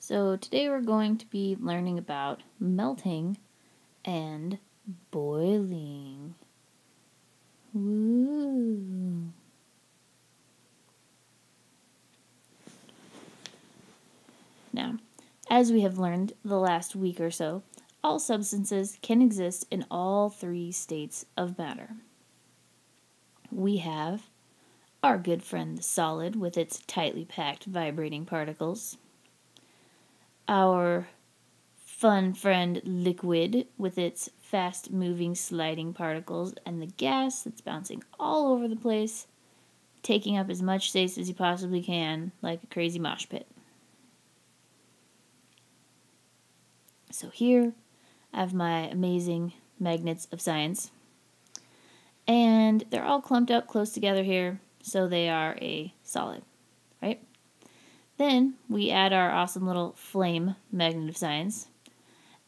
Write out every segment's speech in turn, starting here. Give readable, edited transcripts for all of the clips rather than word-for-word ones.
So today we're going to be learning about melting and boiling. Woo! Now, as we have learned the last week or so, all substances can exist in all three states of matter. We have our good friend the solid with its tightly packed vibrating particles, our fun friend liquid with its fast-moving sliding particles, and the gas that's bouncing all over the place, taking up as much space as you possibly can, like a crazy mosh pit. So here I have my amazing magnets of science, and they're all clumped up close together here, so they are a solid, right? Then we add our awesome little flame magnet of science,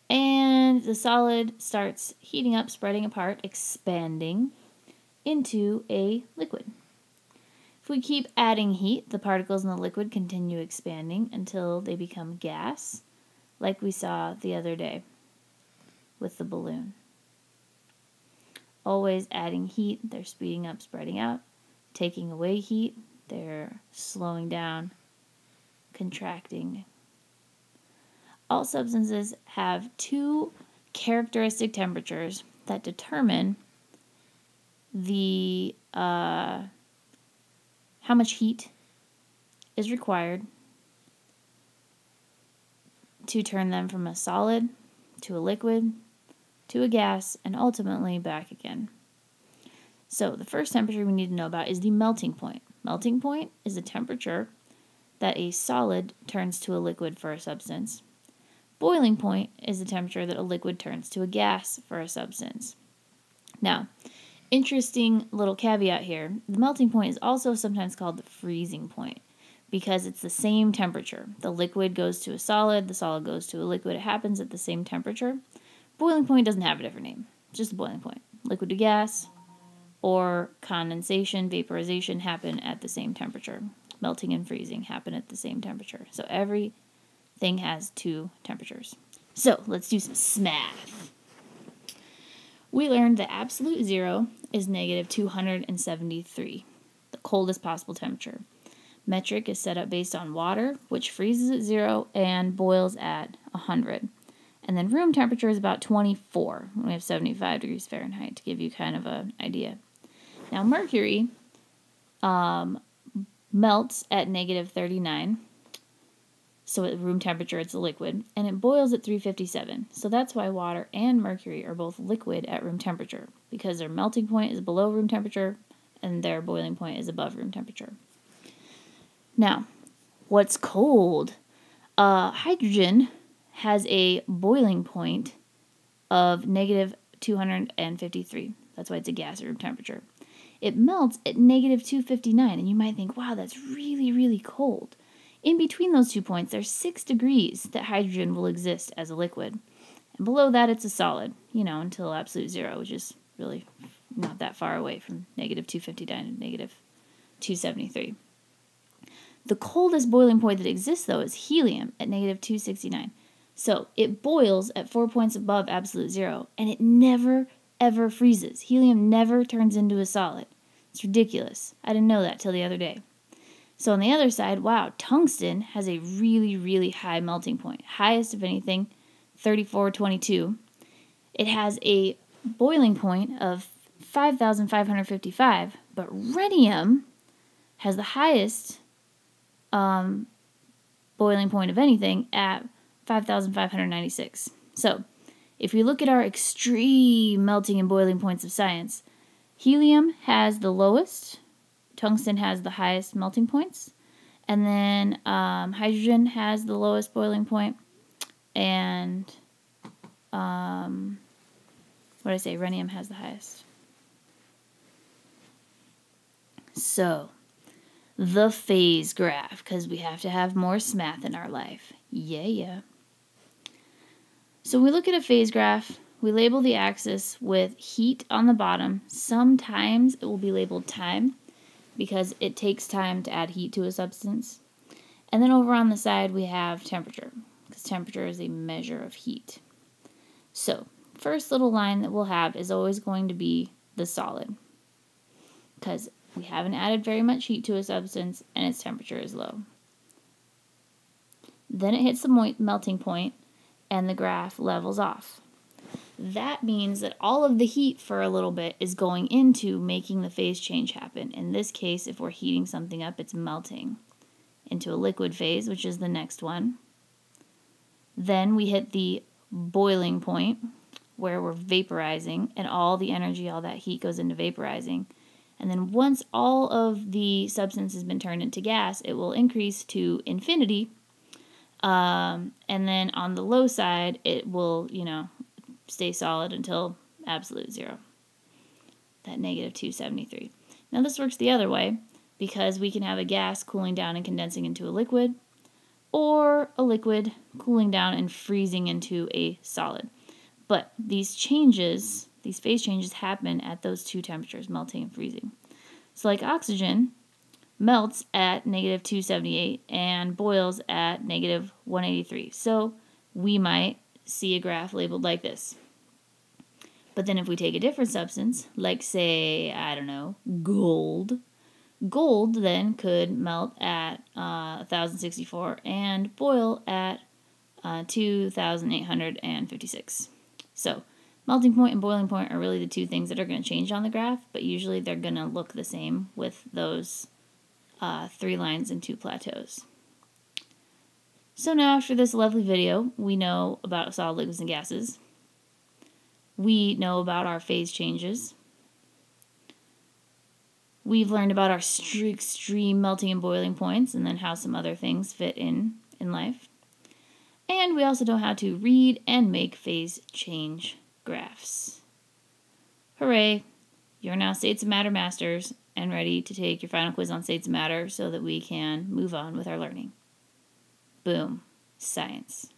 and the solid starts heating up, spreading apart, expanding into a liquid. If we keep adding heat, the particles in the liquid continue expanding until they become gas, like we saw the other day with the balloon. Always adding heat, they're speeding up, spreading out. Taking away heat, they're slowing down, contracting. All substances have two characteristic temperatures that determine the how much heat is required to turn them from a solid to a liquid to a gas and ultimately back again. So the first temperature we need to know about is the melting point. Melting point is the temperature that a solid turns to a liquid for a substance. Boiling point is the temperature that a liquid turns to a gas for a substance. Now, interesting little caveat here. The melting point is also sometimes called the freezing point because it's the same temperature. The liquid goes to a solid, the solid goes to a liquid. It happens at the same temperature. Boiling point doesn't have a different name. It's just the boiling point. Liquid to gas or condensation, vaporization happen at the same temperature. Melting and freezing happen at the same temperature. So everything has two temperatures. So let's do some math. We learned that absolute zero is negative 273, the coldest possible temperature. Metric is set up based on water, which freezes at 0 and boils at 100. And then room temperature is about 24. We have 75 degrees Fahrenheit to give you kind of an idea. Now mercury melts at negative 39. So at room temperature, it's a liquid, and it boils at 357. So that's why water and mercury are both liquid at room temperature, because their melting point is below room temperature and their boiling point is above room temperature. Now, what's cold? Hydrogen has a boiling point of negative 253. That's why it's a gas at room temperature. It melts at negative 259, and you might think, wow, that's really, really cold. In between those 2 points, there's 6 degrees that hydrogen will exist as a liquid. And below that, it's a solid, until absolute zero, which is really not that far away from negative 259 to negative 273. The coldest boiling point that exists, though, is helium at negative 269. So it boils at 4 points above absolute zero, and it never, ever freezes. Helium never turns into a solid. It's ridiculous. I didn't know that till the other day. So on the other side, wow, tungsten has a really, really high melting point. Highest of anything, 3422. It has a boiling point of 5,555, but rhenium has the highest boiling point of anything at 5,596. So if we look at our extreme melting and boiling points of science, helium has the lowest, tungsten has the highest melting points, and then hydrogen has the lowest boiling point, and rhenium has the highest. So, the phase graph, because we have to have more math in our life. Yeah. So we look at a phase graph, we label the axis with heat on the bottom. Sometimes it will be labeled time, because it takes time to add heat to a substance. And then over on the side, we have temperature. temperature is a measure of heat. So, first little line that we'll have is always going to be the solid, because we haven't added very much heat to a substance and its temperature is low. Then it hits the melting point and the graph levels off. That means that all of the heat for a little bit is going into making the phase change happen. In this case, if we're heating something up, it's melting into a liquid phase, which is the next one. Then we hit the boiling point, where we're vaporizing, and all the energy, all that heat goes into vaporizing. And then once all of the substance has been turned into gas, it will increase to infinity. And then on the low side, it will, stay solid until absolute zero. That negative 273. Now this works the other way, because we can have a gas cooling down and condensing into a liquid, or a liquid cooling down and freezing into a solid. But these changes, these phase changes, happen at those two temperatures, melting and freezing. So like oxygen melts at negative 278 and boils at negative 183. So we might see a graph labeled like this. But then if we take a different substance, like say, I don't know, gold then could melt at 1064 and boil at 2856. So melting point and boiling point are really the two things that are going to change on the graph, but usually they're going to look the same with those 3 lines and 2 plateaus. So now after this lovely video, we know about solid, liquids, and gases. We know about our phase changes. We've learned about our extreme melting and boiling points, and then how some other things fit in life. And we also know how to read and make phase change graphs. Hooray! You're now States of Matter masters and ready to take your final quiz on States of Matter so that we can move on with our learning. Boom. Science.